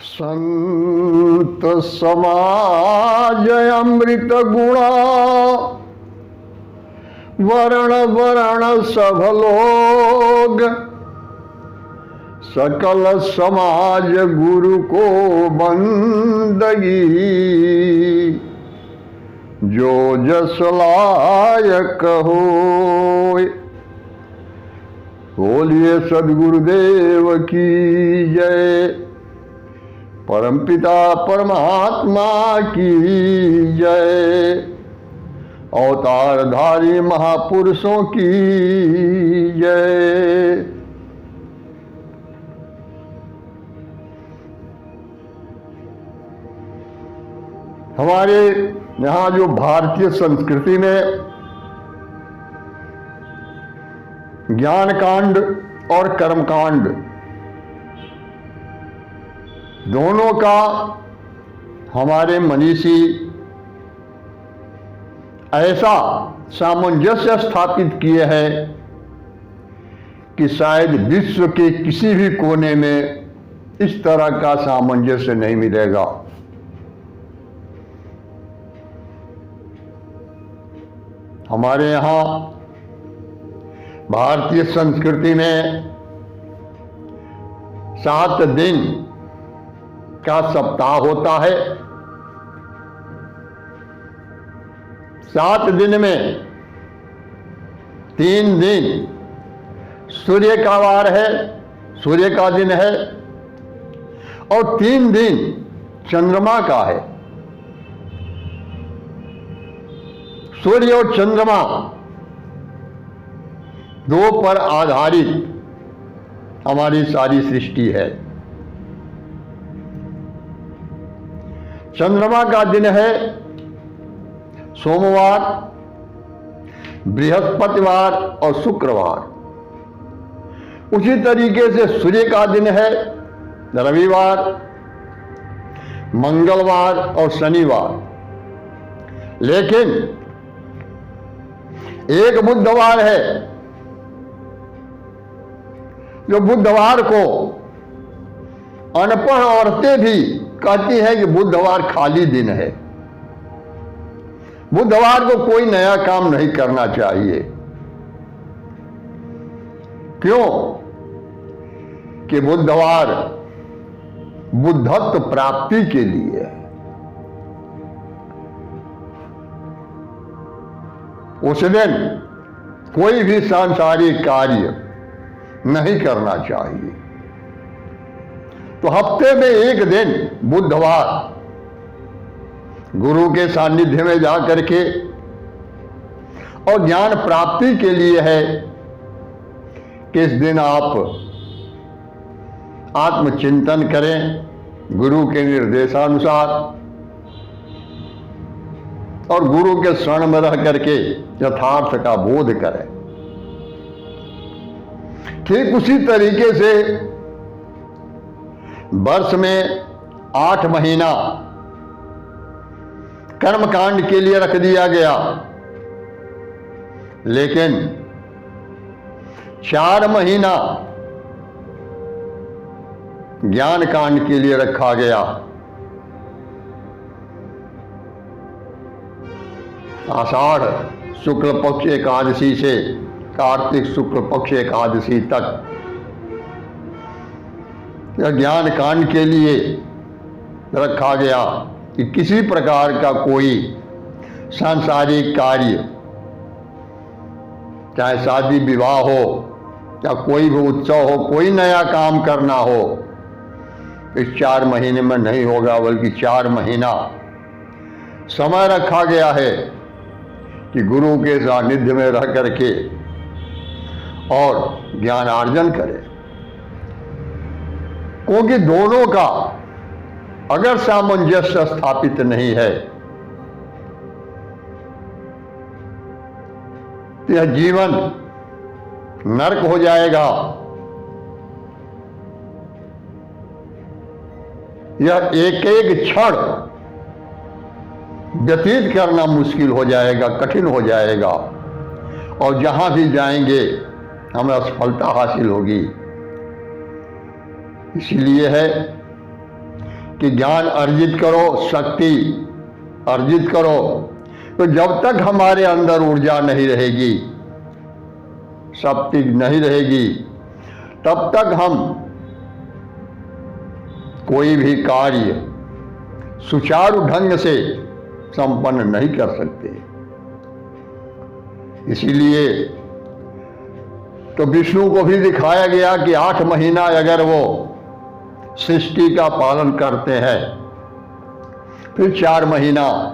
संत समाज अमृत गुणा वर्ण वर्ण सब लोग, सकल समाज गुरु को बंदगी, जो जस लायक होय। बोलिए सद्गुरुदेव की जय, परमपिता परमात्मा की जय, अवतारधारी महापुरुषों की जय। हमारे यहाँ जो भारतीय संस्कृति में ज्ञान कांड और कर्म कांड दोनों का हमारे मनीषी ऐसा सामंजस्य स्थापित किए हैं कि शायद विश्व के किसी भी कोने में इस तरह का सामंजस्य नहीं मिलेगा। हमारे यहाँ भारतीय संस्कृति में 7 दिन का सप्ताह होता है। 7 दिन में 3 दिन सूर्य का वार है, सूर्य का दिन है, और 3 दिन चंद्रमा का है। सूर्य और चंद्रमा दो पर आधारित हमारी सारी सृष्टि है। चंद्रमा का दिन है सोमवार, बृहस्पतिवार और शुक्रवार। उसी तरीके से सूर्य का दिन है रविवार, मंगलवार और शनिवार। लेकिन एक बुधवार है, जो बुधवार को अनपढ़ औरतें भी कहती हैं कि बुधवार खाली दिन है। बुधवार को कोई नया काम नहीं करना चाहिए। क्यों? कि बुधवार बुद्धत्व प्राप्ति के लिए है। उस दिन कोई भी सांसारिक कार्य नहीं करना चाहिए। तो हफ्ते में एक दिन बुधवार गुरु के सानिध्य में जाकर के और ज्ञान प्राप्ति के लिए है कि इस दिन आप आत्मचिंतन करें गुरु के निर्देशानुसार, और गुरु के शरण में रह करके यथार्थ का बोध करें। ठीक उसी तरीके से वर्ष में 8 महीना कर्मकांड के लिए रख दिया गया, लेकिन 4 महीना ज्ञान कांड के लिए रखा गया। आषाढ़ शुक्ल पक्ष एकादशी से कार्तिक शुक्ल पक्ष एकादशी तक यह ज्ञान कांड के लिए रखा गया कि किसी प्रकार का कोई सांसारिक कार्य, चाहे शादी विवाह हो या कोई भी उत्सव हो, कोई नया काम करना हो, इस 4 महीने में नहीं होगा, बल्कि 4 महीना समय रखा गया है कि गुरु के सानिध्य में रह करके और ज्ञान अर्जन करें। क्योंकि दोनों का अगर सामंजस्य स्थापित नहीं है तो यह जीवन नरक हो जाएगा। यह एक एक क्षण व्यतीत करना मुश्किल हो जाएगा, कठिन हो जाएगा, और जहां भी जाएंगे हमें असफलता हासिल होगी। इसलिए है कि ज्ञान अर्जित करो, शक्ति अर्जित करो, तो जब तक हमारे अंदर ऊर्जा नहीं रहेगी, शक्ति नहीं रहेगी, तब तक हम कोई भी कार्य सुचारू ढंग से संपन्न नहीं कर सकते। इसीलिए तो विष्णु को भी दिखाया गया कि 8 महीना अगर वो सृष्टि का पालन करते हैं, फिर 4 महीना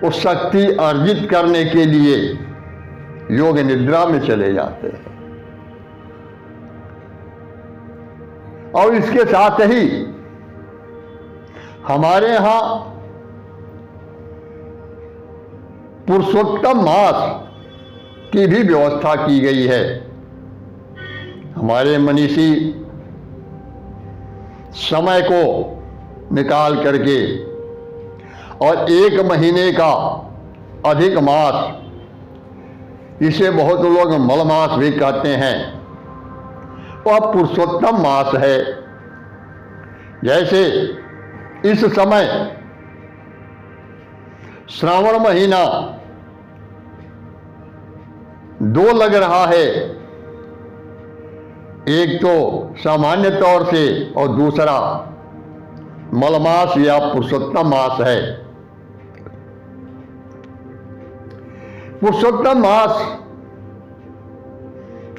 वो शक्ति अर्जित करने के लिए योग निद्रा में चले जाते हैं। और इसके साथ ही हमारे यहां पुरुषोत्तम मास की भी व्यवस्था की गई है। हमारे मनीषी समय को निकाल करके और 1 महीने का अधिक मास, इसे बहुत लोग मलमास भी कहते हैं, वह पुरुषोत्तम मास है। जैसे इस समय श्रावण महीना 2 लग रहा है, एक तो सामान्य तौर से और दूसरा मलमास या पुरुषोत्तम मास है। पुरुषोत्तम मास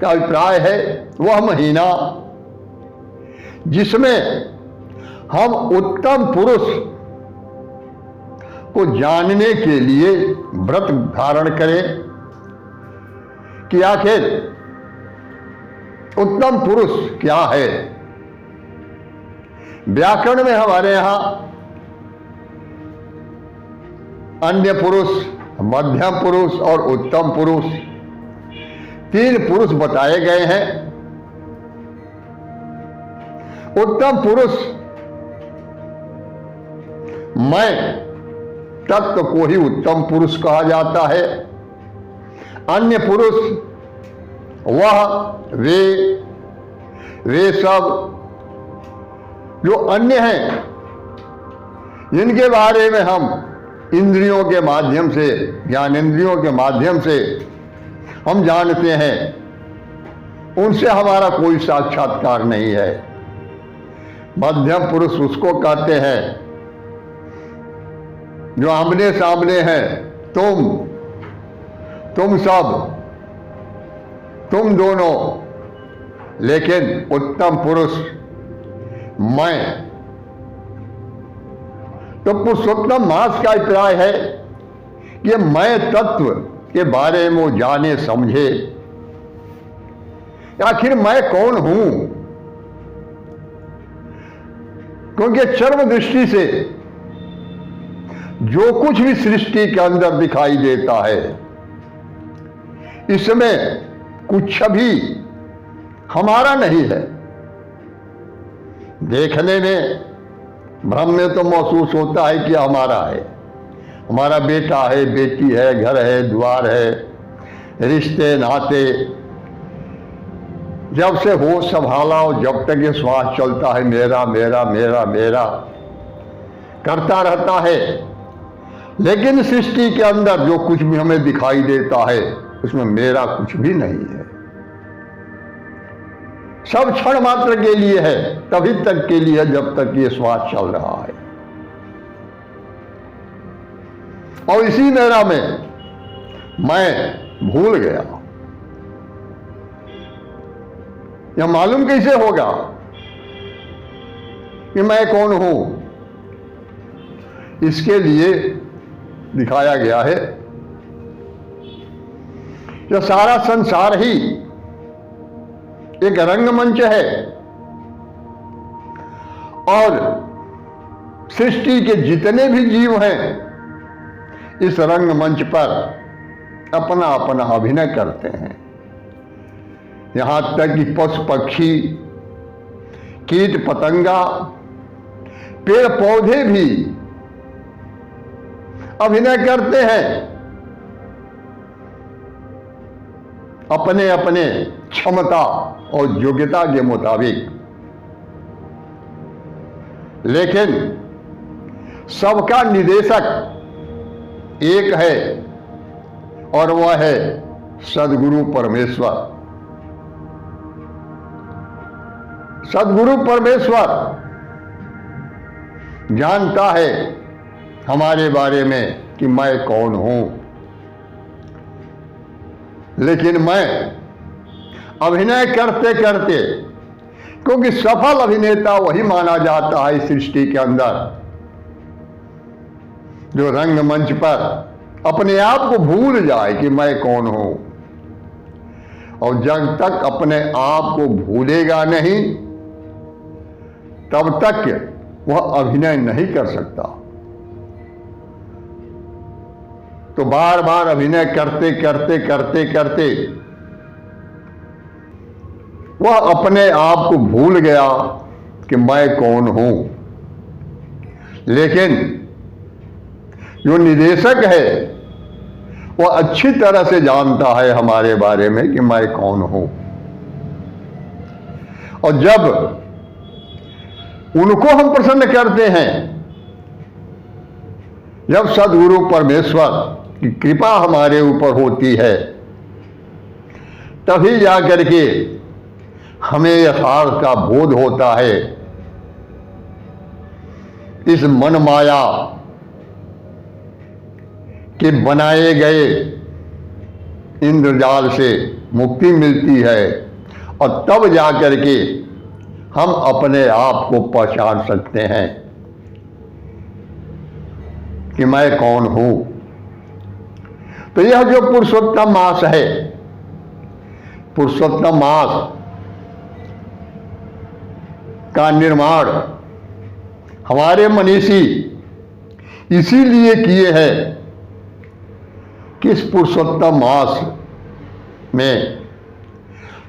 का अभिप्राय है वह महीना जिसमें हम उत्तम पुरुष को जानने के लिए व्रत धारण करें कि आखिर उत्तम पुरुष क्या है। व्याकरण में हमारे यहां अन्य पुरुष, मध्यम पुरुष और उत्तम पुरुष 3 पुरुष बताए गए हैं। उत्तम पुरुष मैं तत्व को ही उत्तम पुरुष कहा जाता है। अन्य पुरुष वह वे सब जो अन्य हैं, जिनके बारे में हम इंद्रियों के माध्यम से, ज्ञानेंद्रियों के माध्यम से हम जानते हैं, उनसे हमारा कोई साक्षात्कार नहीं है। मध्यम पुरुष उसको कहते हैं जो आमने सामने हैं, तुम सब, तुम दोनों। लेकिन उत्तम पुरुष मैं। तो पुरुषोत्तम मास का अभिप्राय है कि मैं तत्व के बारे में वो जाने समझे, आखिर मैं कौन हूं। क्योंकि चर्म दृष्टि से जो कुछ भी सृष्टि के अंदर दिखाई देता है, इसमें कुछ भी हमारा नहीं है। देखने में, भ्रम में तो महसूस होता है कि हमारा है, हमारा बेटा है, बेटी है, घर है, द्वार है, रिश्ते नाते। जब से होश संभाला और जब तक ये श्वास चलता है, मेरा मेरा मेरा मेरा करता रहता है। लेकिन सृष्टि के अंदर जो कुछ भी हमें दिखाई देता है, उसमें मेरा कुछ भी नहीं है। सब क्षण मात्र के लिए है, तभी तक के लिए जब तक ये श्वास चल रहा है। और इसी मेरा में मैं भूल गया। यह मालूम कैसे होगा कि मैं कौन हूं? इसके लिए दिखाया गया है यह सारा संसार ही एक रंगमंच है और सृष्टि के जितने भी जीव हैं इस रंगमंच पर अपना अपना अभिनय करते हैं। यहां तक कि पशु पक्षी, कीट पतंगा, पेड़ पौधे भी अभिनय करते हैं अपने अपने क्षमता और योग्यता के मुताबिक। लेकिन सबका निदेशक एक है और वह है सद्गुरु परमेश्वर। सद्गुरु परमेश्वर जानता है हमारे बारे में कि मैं कौन हूं, लेकिन मैं अभिनय करते करते, क्योंकि सफल अभिनेता वही माना जाता है इस सृष्टि के अंदर जो रंगमंच पर अपने आप को भूल जाए कि मैं कौन हूं। और जब तक अपने आप को भूलेगा नहीं तब तक वह अभिनय नहीं कर सकता। तो बार बार अभिनय करते करते करते करते वह अपने आप को भूल गया कि मैं कौन हूं। लेकिन जो निदेशक है वह अच्छी तरह से जानता है हमारे बारे में कि मैं कौन हूं। और जब उनको हम प्रसन्न करते हैं, जब सद्गुरु परमेश्वर की कृपा हमारे ऊपर होती है, तभी जाकर के हमें यथार्थ का बोध होता है। इस मन माया के बनाए गए इंद्रजाल से मुक्ति मिलती है और तब जाकर के हम अपने आप को पहचान सकते हैं कि मैं कौन हूं। तो यह जो पुरुषोत्तम मास है, पुरुषोत्तम मास का निर्माण हमारे मनीषी इसीलिए किए हैं कि इस पुरुषोत्तम मास में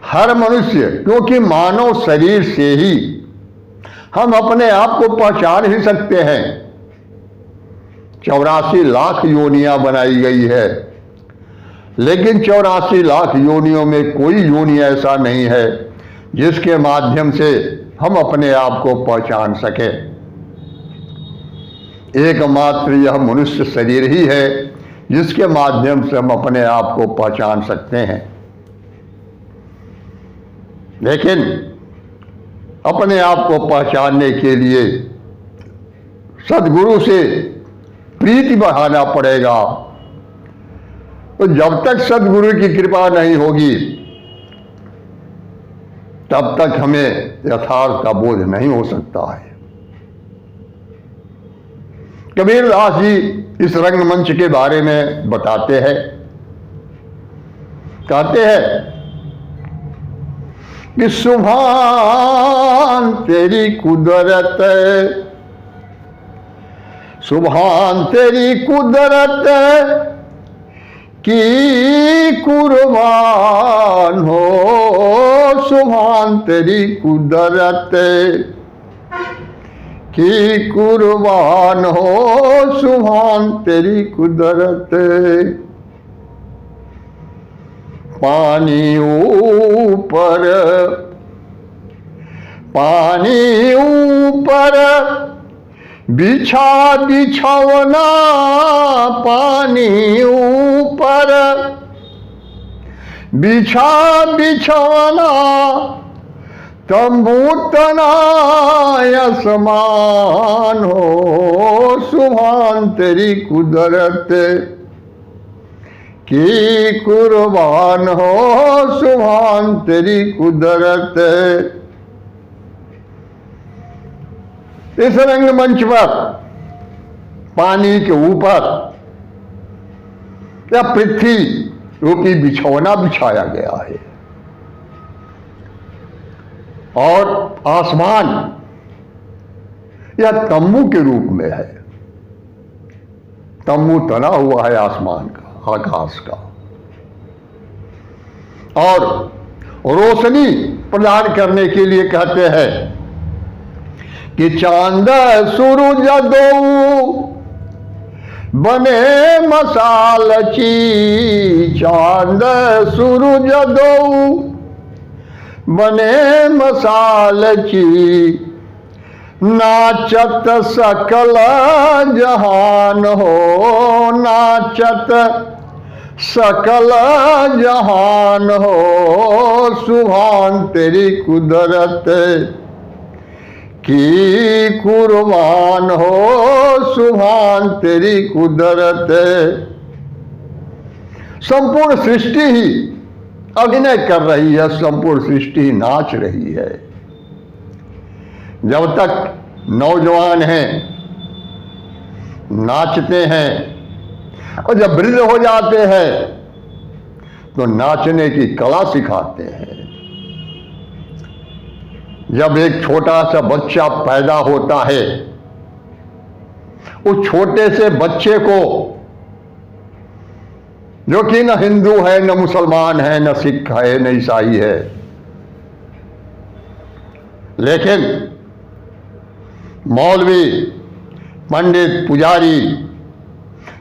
हर मनुष्य, क्योंकि मानव शरीर से ही हम अपने आप को पहचान ही सकते हैं। 84 लाख योनियां बनाई गई है, लेकिन 84 लाख योनियों में कोई योनि ऐसा नहीं है जिसके माध्यम से हम अपने आप को पहचान सके। एकमात्र यह मनुष्य शरीर ही है जिसके माध्यम से हम अपने आप को पहचान सकते हैं। लेकिन अपने आप को पहचानने के लिए सद्गुरु से प्रीति बढ़ाना पड़ेगा। तो जब तक सद्गुरु की कृपा नहीं होगी तब तक हमें यथार्थ का बोध नहीं हो सकता है। कबीरदास जी इस रंगमंच के बारे में बताते हैं, कहते हैं कि सुभान तेरी कुदरत, सुभान तेरी कुदरत की कुर्बान हो, सुभान तेरी कुदरत की कुर्बान हो, सुभान तेरी कुदरत। पानी ऊपर, पानी ऊपर बिछा बिछौना, पानी ऊपर बिछा बिछौना, तंबू तना आसमान हो, सुभान तेरी कुदरत की कुर्बान हो, सुभान तेरी कुदरत। इस रंगमंच पर पानी के ऊपर या पृथ्वी रूपी बिछौना बिछाया गया है और आसमान या तंबू के रूप में है। तंबू तना हुआ है आसमान का, आकाश का, और रोशनी प्रदान करने के लिए कहते हैं कि चांद सूरज दो बने मसालची, चांद सूरज दो बने मसालची, नाचत सकल जहान हो, नाचत सकल जहान हो, सुभान तेरी कुदरत की कुर्बान हो, सुभान तेरी कुदरत। संपूर्ण सृष्टि ही अभिनय कर रही है, संपूर्ण सृष्टि नाच रही है। जब तक नौजवान हैं नाचते हैं, और जब वृद्ध हो जाते हैं तो नाचने की कला सिखाते हैं। जब एक छोटा सा बच्चा पैदा होता है, उस छोटे से बच्चे को, जो कि न हिंदू है, न मुसलमान है, न सिख है, न ईसाई है, लेकिन मौलवी, पंडित, पुजारी,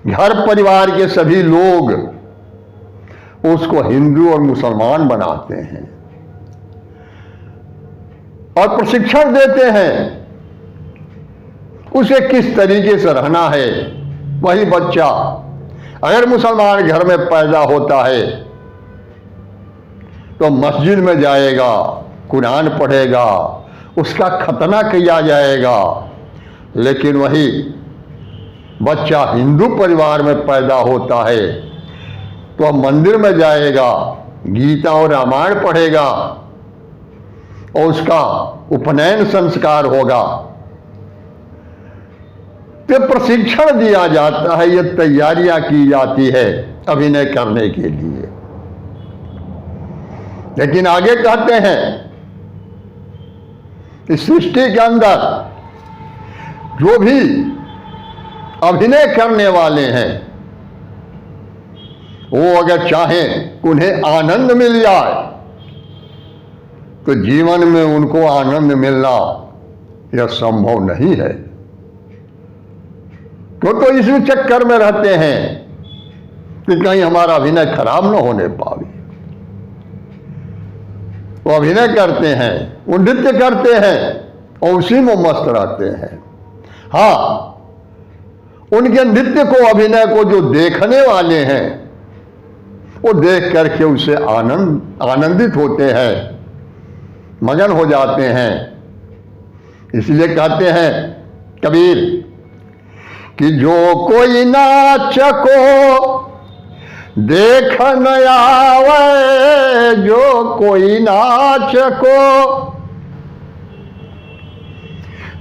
घर परिवार के सभी लोग उसको हिंदू और मुसलमान बनाते हैं और प्रशिक्षण देते हैं उसे किस तरीके से रहना है। वही बच्चा अगर मुसलमान घर में पैदा होता है तो मस्जिद में जाएगा, कुरान पढ़ेगा, उसका खतना किया जाएगा। लेकिन वही बच्चा हिंदू परिवार में पैदा होता है तो मंदिर में जाएगा, गीता और रामायण पढ़ेगा और उसका उपनयन संस्कार होगा। तो प्रशिक्षण दिया जाता है, ये तैयारियां की जाती है अभिनय करने के लिए। लेकिन आगे कहते हैं इस सृष्टि के अंदर जो भी अभिनय करने वाले हैं, वो अगर चाहें उन्हें आनंद मिल जाए तो जीवन में उनको आनंद मिलना यह संभव नहीं है। तो इसी चक्कर में रहते हैं कि कहीं हमारा अभिनय खराब न होने पावे। वो अभिनय करते हैं, वो नृत्य करते हैं और उसी में मस्त रहते हैं। हाँ, उनके नृत्य को, अभिनय को जो देखने वाले हैं वो देख करके उससे आनंदित होते हैं, मगन हो जाते हैं। इसलिए कहते हैं कबीर कि जो कोई नाच को देख न आवे, जो कोई नाच को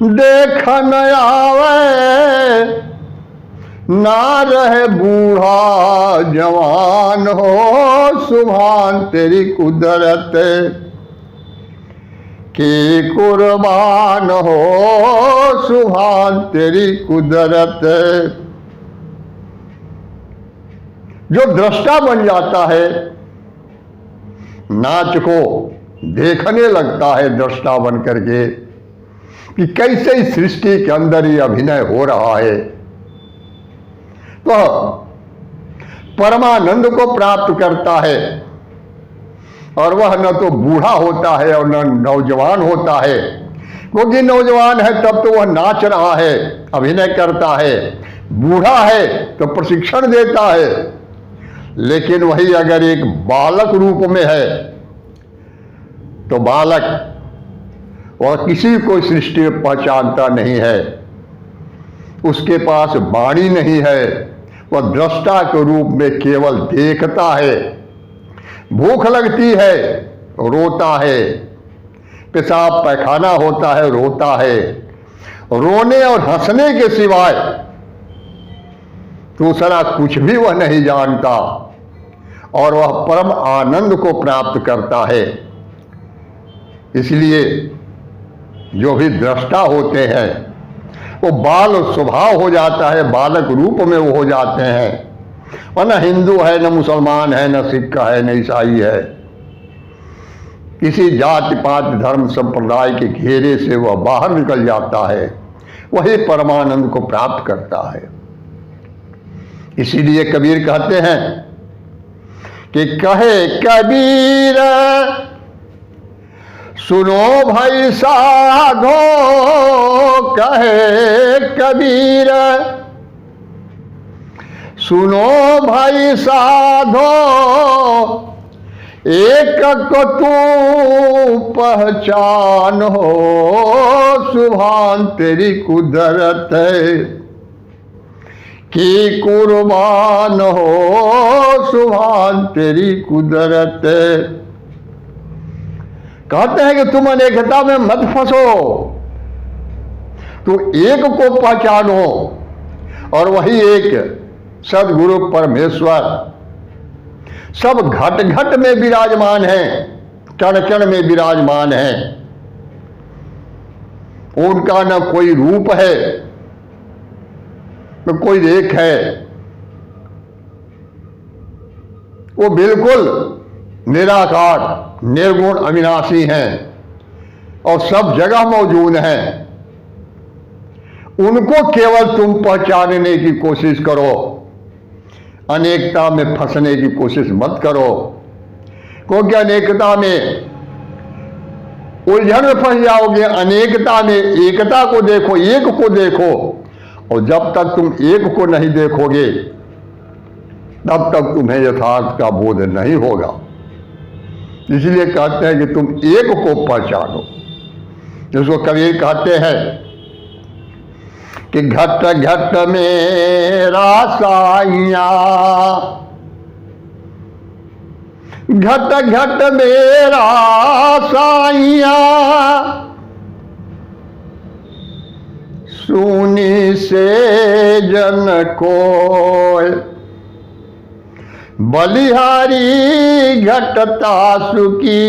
देख न आवे, ना रहे बूढ़ा जवान हो, सुभान तेरी कुदरत की कुर्बान हो, सुभान तेरी कुदरत। जो दृष्टा बन जाता है, नाच को देखने लगता है दृष्टा बन करके कि कैसे इस सृष्टि के अंदर ये अभिनय हो रहा है, तो परमानंद को प्राप्त करता है। और वह न तो बूढ़ा होता है और न नौजवान होता है, क्योंकि नौजवान है तब तो वह नाच रहा है, अभिनय करता है। बूढ़ा है तो प्रशिक्षण देता है। लेकिन वही अगर एक बालक रूप में है तो बालक और किसी को सृष्टि में पहचानता नहीं है, उसके पास वाणी नहीं है, वह दृष्टा के रूप में केवल देखता है। भूख लगती है रोता है, पेशाब पैखाना होता है रोता है। रोने और हंसने के सिवाय दूसरा कुछ भी वह नहीं जानता और वह परम आनंद को प्राप्त करता है। इसलिए जो भी दृष्टा होते हैं वो बाल स्वभाव हो जाता है, बालक रूप में वो हो जाते हैं। और न हिंदू है, न मुसलमान है, न सिख है, न ईसाई है। किसी जाति पात धर्म संप्रदाय के घेरे से वह बाहर निकल जाता है, वही परमानंद को प्राप्त करता है। इसीलिए कबीर कहते हैं कि कहे कबीर सुनो भाई साधो कहे कबीर, सुनो भाई साधो एक को तू पहचान हो, सुभान तेरी कुदरत है कि कुर्बान हो, सुभान तेरी कुदरत है। कहते हैं कि तुम अनेकता में मत फंसो, तो एक को पहचानो, और वही एक सदगुरु परमेश्वर सब घट घट में विराजमान है, कण कण में विराजमान है। उनका न कोई रूप है न कोई रेख है, वो बिल्कुल निराकार निर्गुण अविनाशी हैं और सब जगह मौजूद हैं। उनको केवल तुम पहचानने की कोशिश करो, अनेकता में फंसने की कोशिश मत करो, क्योंकि अनेकता में उलझन में फंस जाओगे। अनेकता में एकता को देखो, एक को देखो, और जब तक तुम एक को नहीं देखोगे तब तक तुम्हें यथार्थ का बोध नहीं होगा। इसलिए कहते हैं कि तुम एक को पहचानो, जिसको कबीर कहते हैं कि घट घट मेरा साइया, घट घट मेरा साइया, सुनी से जन कोय, बलिहारी घटता सुखी,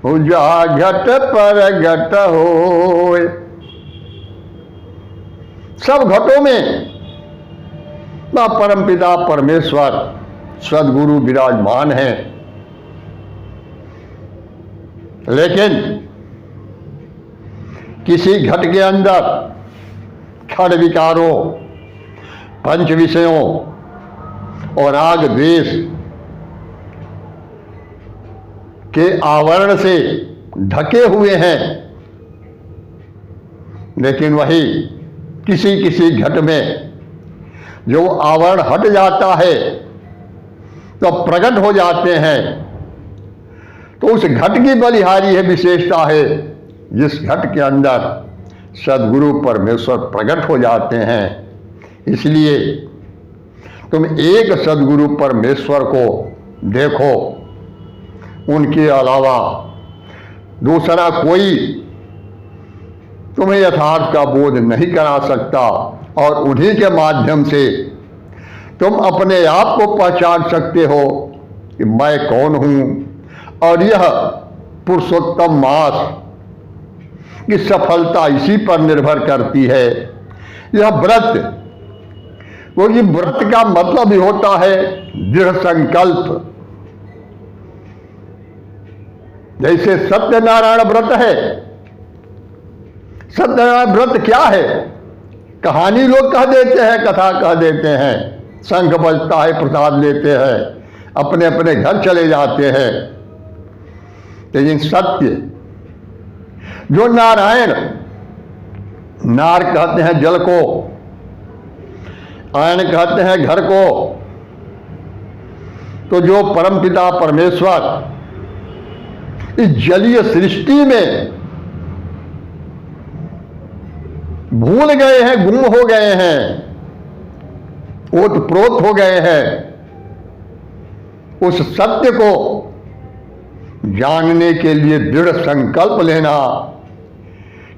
जा घट पर घट होय। सब घटों में परमपिता परमेश्वर सदगुरु विराजमान है, लेकिन किसी घट के अंदर क्षण विकारों, पंच विषयों और राग द्वेष के आवरण से ढके हुए हैं, लेकिन वही किसी किसी घट में जो आवरण हट जाता है तो प्रकट हो जाते हैं। तो उस घट की बलिहारी है, विशेषता है, जिस घट के अंदर सदगुरु परमेश्वर प्रकट हो जाते हैं। इसलिए तुम एक सदगुरु परमेश्वर को देखो, उनके अलावा दूसरा कोई तुम्हें यथार्थ का बोध नहीं करा सकता, और उन्हीं के माध्यम से तुम अपने आप को पहचान सकते हो कि मैं कौन हूं। और यह पुरुषोत्तम मास की सफलता इसी पर निर्भर करती है। यह व्रत, क्योंकि व्रत का मतलब ही होता है दृढ़ संकल्प। जैसे सत्यनारायण व्रत है, सत्यनारायण व्रत क्या है? कहानी लोग कह देते हैं, कथा कह देते हैं, शंख बजता है, प्रसाद लेते हैं, अपने अपने घर चले जाते हैं। लेकिन सत्य जो नारायण, नार कहते हैं जल को, आयन कहते हैं घर को, तो जो परमपिता परमेश्वर इस जलीय सृष्टि में भूल गए हैं, गुम हो गए हैं, ओतप्रोत हो गए हैं, उस सत्य को जानने के लिए दृढ़ संकल्प लेना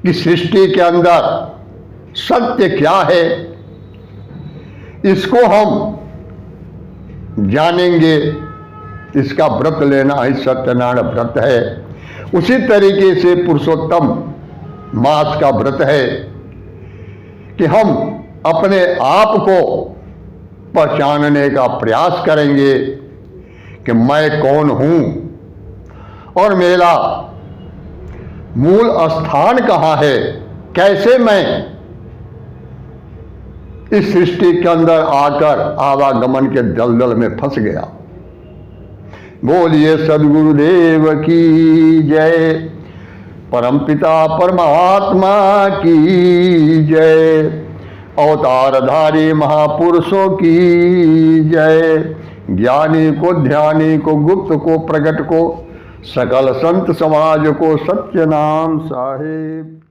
कि सृष्टि के अंदर सत्य क्या है, इसको हम जानेंगे। इसका व्रत लेना ही सत्यनारायण व्रत है। उसी तरीके से पुरुषोत्तम मास का व्रत है कि हम अपने आप को पहचानने का प्रयास करेंगे कि मैं कौन हूं और मेरा मूल स्थान कहां है, कैसे मैं इस सृष्टि के अंदर आकर आवागमन के दलदल में फंस गया। बोलिए सद्गुरुदेव की जय। परमपिता परमात्मा की जय। अवतारधारी महापुरुषों की जय। ज्ञानी को, ध्यानी को, गुप्त को, प्रकट को, सकल संत समाज को सत्य नाम साहिब।